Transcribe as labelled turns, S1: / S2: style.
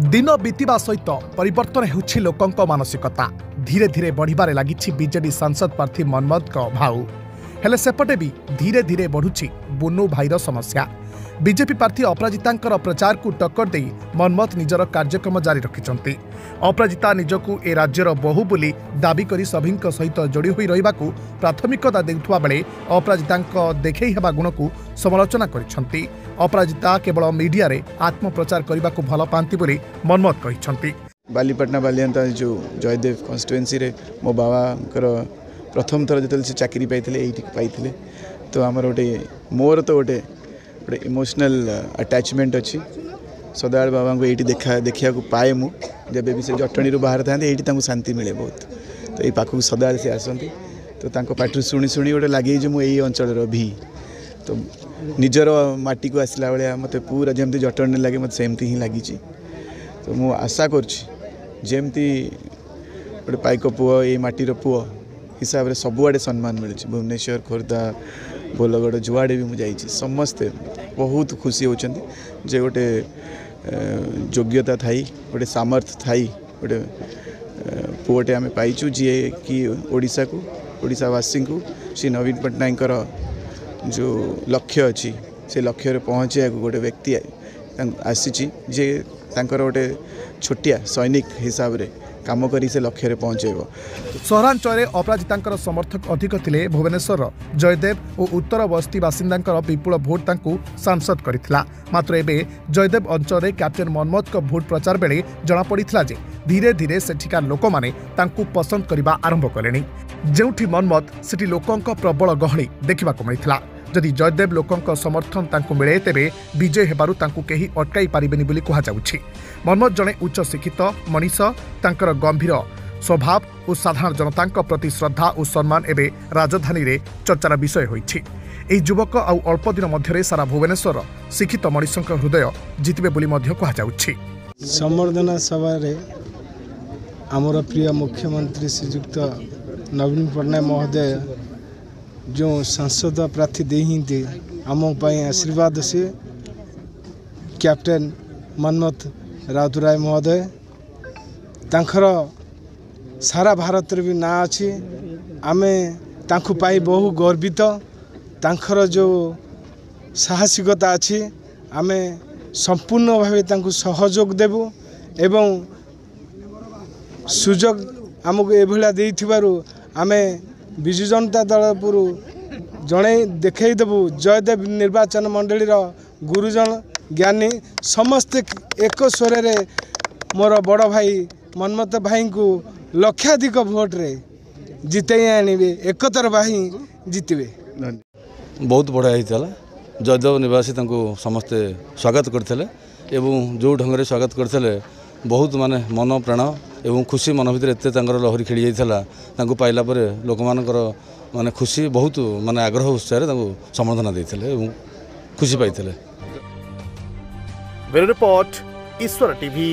S1: दिन बीतवा सहित परिवर्तन होछि लोकंक मानसिकता धीरे धीरे बढ़िबारे लागिछि बीजेडी सांसद प्रार्थी मनमथ भाऊ हेले सेपटे भी धीरे धीरे बढ़ुछि बुनु भाईर समस्या। बीजेपी प्रार्थी अपराजितांकर प्रचार को टक्कर दे मनमथ निजर कार्यक्रम जारी रखिछन्ति। अपराजिता निजकू ए राज्यर बहु बोली दाबी करी सभिंक सहित जोड़ी होई रहिबाकू प्राथमिकता देउथुवा बेले अपराजितांक देखै हेबा गुणकू समालोचना करिछन्ति। अपराजिता केवल मीडिया रे आत्मप्रचार करबाकू भल पांति बोली मनमथ कहिछन्ति।
S2: बालीपाटना बालियांता जो जयदेव कन्स्टिट्युएंसी रे मो बाबांकर प्रथम थर जतल से चाकरी पाइथिले एठी पाइथिले तो हमर ओटे मोर तो ओटे इमोशनल अटैचमेंट अच्छी सदाल बाबा को ये देखा पाए मु जब भी से जटणी बाहर था ये शांति मिले बहुत तो ये पाखक सदाल से आसती तो पाठ शुणी शुणी गोटे लगे जो मुझे अंचल भी तो निजर माटी को आसला भाया मत पूरा जमती जटणी लगे मत सेमती ही लगी तो मु आशा करमती गोटे पाइक पुओ ये माटीर पुओ हिसाब से सबुआड़े सम्मान मिले भुवनेश्वर खोर्धा बोलगढ़ जुआड़े भी मुझे समस्ते बहुत खुशी होचंदी जे गोटे योग्यता थाई गोटे सामर्थ्य थाई गोटे पुओटे आम पाइचु जी कि ओडिशा को ओडिशावासी को श्री नवीन पट्टनायकर जो लक्ष्य अच्छी से लक्ष्य रे पहुँचे गोटे व्यक्ति आसी जे तांकर गोटे छोटिया सैनिक हिसाब रे काम करी से लक्ष्य रे पहुँचेब।
S1: सहरांचल अपराजितांकर समर्थक अधिक थिले भुवनेश्वर जयदेव और उत्तर बस्ती बासिंदांकर विपुल भोट तांकू सांसद करिथिला। मात्र एबे जयदेव अंचल कैप्टेन मनमथ को भोट प्रचार बेले जना पड़िथिला जे धीरे धीरे सेठिका लोक माने तांकू पसंद करबा आरंभ कलेनी। जेउठी मनमथ सेठी लोकंक प्रबल गहली देखिबा को मिलिथिला। जदि जयदेव लोकंक समर्थन तांकू मिले तेबे विजय हेबारु तांकू केही अटकाई पारिबेनी बोली कहा जाउछि। मनमथ जणे उच्च शिक्षित मनीष तांकर गंभीर स्वभाव और साधारण जनतांक प्रति श्रद्धा और सम्मान एवं राजधानी रे चर्चार विषय होइछि। एही युवक आउ अल्प दिन मध्यरे सारा भुवनेश्वर शिक्षित मनीषक हृदय जितिबे बोली मध्य कहा जाउछि।
S3: संवर्धना सभा रे आमर प्रिय मुख्यमंत्री श्रीयुक्त नवीन पट्टनायक महोदय जो सांसद प्रार्थी देहिंते आम आशीर्वाद से कैप्टेन मनमथ राउतराय महोदय तांकर सारा भारत भी ना अच्छी आमे तांकु पाई बहु गर्वित तांकर जो साहसिकता अच्छी आमे संपूर्ण भावे तांकु सहयोग देबु एवं सुजोग आमको एभला देइथिबारु आमे विजु जनता दल पुरु जणे देखै देबु। जयदेव निर्वाचन मंडलीर गुरुजन ज्ञानी समस्ते एक स्वर रे मोर बड़ भाई मनमथ भाई को लक्षाधिक भोट रे जिते आनिबे एकतर भाई जितबे।
S4: बहुत बढ़िया होता जयदेव निवासी समस्ते स्वागत करते एवं जो ढंग से स्वागत करते बहुत माने मन प्राण एवं खुशी मन भर एत लहरी खेली जाता पाइला लोक माने खुशी बहुत माने आग्रह उत्साह संबर्धना देते खुशी पाई।
S1: ब्यूरो रिपोर्ट ईश्वर टीवी।